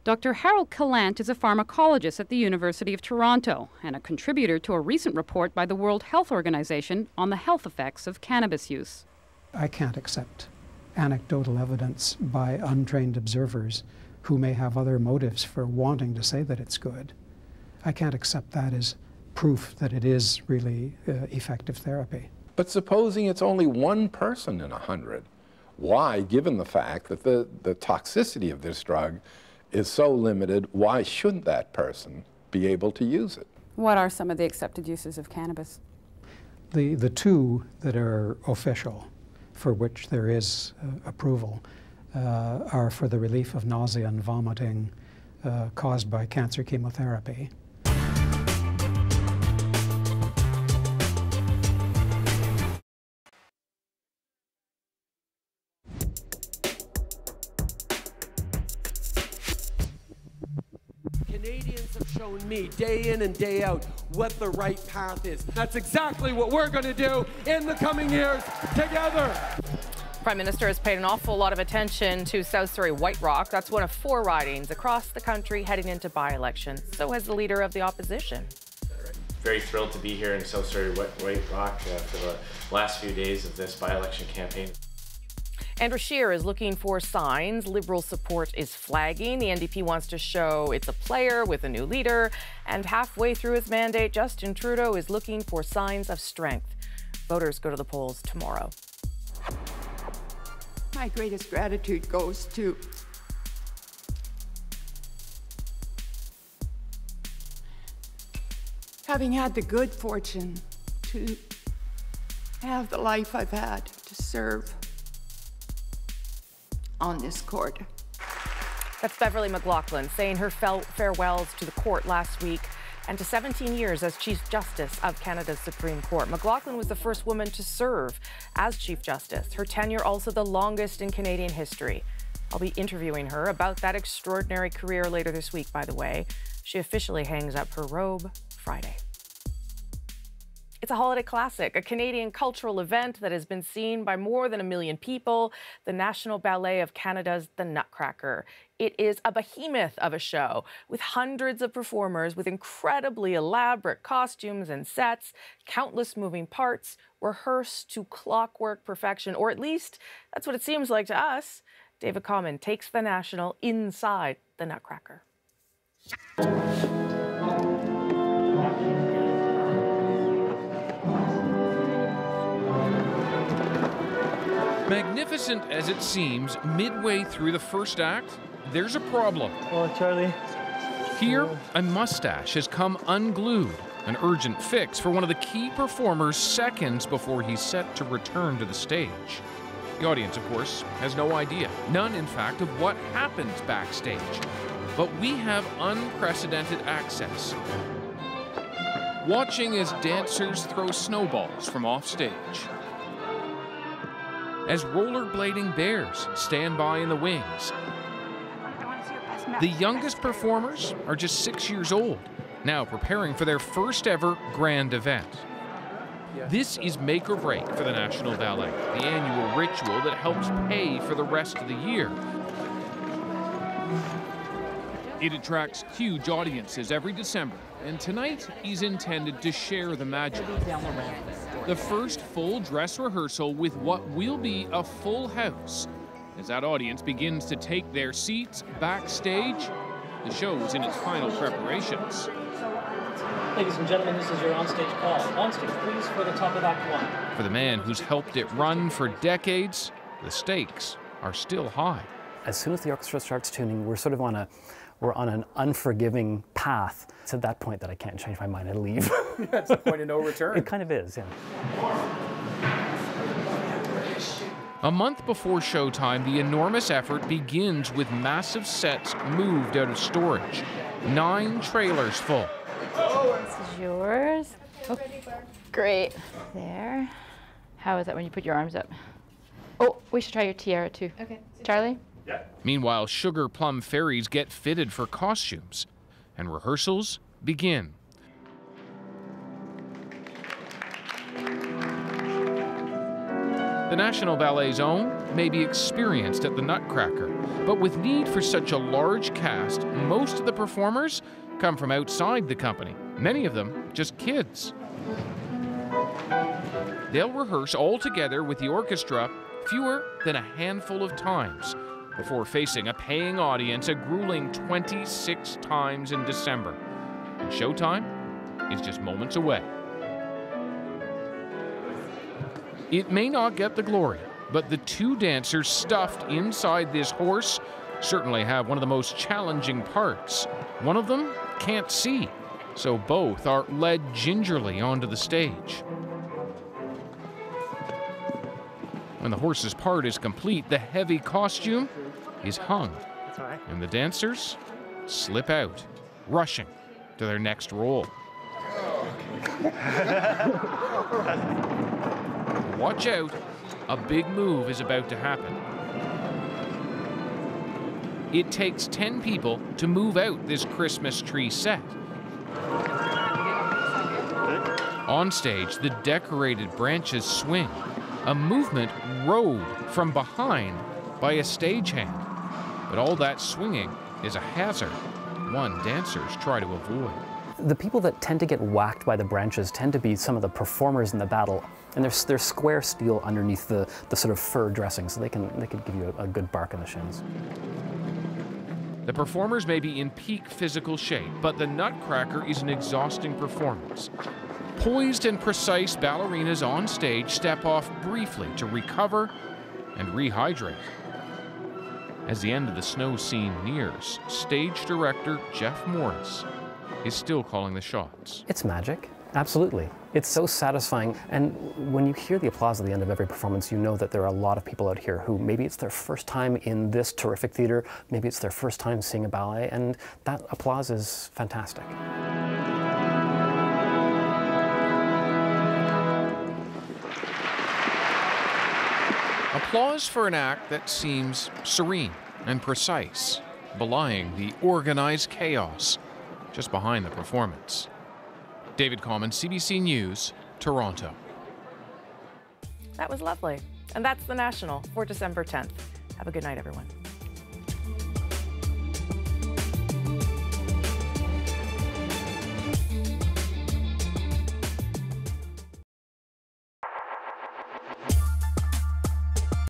Dr. Harold Killant is a pharmacologist at the University of Toronto and a contributor to a recent report by the World Health Organization on the health effects of cannabis use. I can't accept anecdotal evidence by untrained observers who may have other motives for wanting to say that it's good. I can't accept that as proof that it is really effective therapy. But supposing it's only one person in 100, why, given the fact that the toxicity of this drug is so limited, why shouldn't that person be able to use it? What are some of the accepted uses of cannabis? The two that are official, for which there is approval, are for the relief of nausea and vomiting caused by cancer chemotherapy. Canadians have shown me day in and day out what the right path is. That's exactly what we're going to do in the coming years together. Prime Minister has paid an awful lot of attention to South Surrey White Rock. That's one of 4 ridings across the country heading into by-elections. So has the Leader of the Opposition. Very thrilled to be here in South Surrey White Rock for the last few days of this by-election campaign. Andrew Scheer is looking for signs. Liberal support is flagging. The NDP wants to show it's a player with a new leader. And halfway through his mandate, Justin Trudeau is looking for signs of strength. Voters go to the polls tomorrow. My greatest gratitude goes to having had the good fortune to have the life I've had, to serve on this court. That's Beverly McLaughlin saying her farewells to the court last week and to 17 years as Chief Justice of Canada's Supreme Court. McLaughlin was the first woman to serve as Chief Justice, her tenure also the longest in Canadian history. I'll be interviewing her about that extraordinary career later this week, by the way. She officially hangs up her robe Friday. It's a holiday classic, a Canadian cultural event that has been seen by more than 1 million people, the National Ballet of Canada's The Nutcracker. It is a behemoth of a show with hundreds of performers with incredibly elaborate costumes and sets, countless moving parts, rehearsed to clockwork perfection, or at least that's what it seems like to us. David Common takes the National inside the Nutcracker. Magnificent as it seems, midway through the first act, there's a problem. Oh, Charlie. Here, a mustache has come unglued, an urgent fix for one of the key performers seconds before he's set to return to the stage. The audience, of course, has no idea, none, in fact, of what happens backstage. But we have unprecedented access. Watching as dancers throw snowballs from offstage, as rollerblading bears stand by in the wings. The youngest performers are just 6 years old, now preparing for their first ever grand event. This is make or break for the National Ballet, the annual ritual that helps pay for the rest of the year. It attracts huge audiences every December, and tonight is intended to share the magic. The first full dress rehearsal with what will be a full house. As that audience begins to take their seats backstage, the show is in its final preparations. Ladies and gentlemen, this is your onstage call. Onstage, please, for the top of Act 1. For the man who's helped it run for decades, the stakes are still high. As soon as the orchestra starts tuning, we're on an unforgiving path. It's at that point that I can't change my mind and leave. That's the point of no return. It kind of is, yeah. A month before showtime, the enormous effort begins with massive sets moved out of storage. 9 trailers full. This is yours. Oh, great. There. How is that when you put your arms up? Oh, we should try your tiara too. Okay. Charlie? Yeah. Meanwhile, Sugar Plum Fairies get fitted for costumes, and rehearsals begin. The National Ballet's own may be experienced at the Nutcracker, but with need for such a large cast, most of the performers come from outside the company, many of them just kids. They'll rehearse all together with the orchestra fewer than a handful of times before facing a paying audience a grueling 26 times in December. And showtime is just moments away. It may not get the glory, but the 2 dancers stuffed inside this horse certainly have one of the most challenging parts. One of them can't see, so both are led gingerly onto the stage. When the horse's part is complete, the heavy costume is hung, and the dancers slip out, rushing to their next role. Watch out, a big move is about to happen. It takes 10 people to move out this Christmas tree set. On stage, the decorated branches swing, a movement rode from behind by a stagehand. But all that swinging is a hazard one dancers try to avoid. The people that tend to get whacked by the branches tend to be some of the performers in the battle, and there's square steel underneath the sort of fur dressing, so they can give you a good bark in the shins. The performers may be in peak physical shape, but the Nutcracker is an exhausting performance. Poised and precise ballerinas on stage step off briefly to recover and rehydrate. As the end of the snow scene nears, stage director Jeff Morris is still calling the shots. It's magic. Absolutely. It's so satisfying, and when you hear the applause at the end of every performance, you know that there are a lot of people out here who maybe it's their first time in this terrific theater, maybe it's their first time seeing a ballet, and that applause is fantastic. Applause for an act that seems serene and precise, belying the organized chaos just behind the performance. David Common, CBC News, Toronto. That was lovely. And that's The National for December 10th. Have a good night, everyone.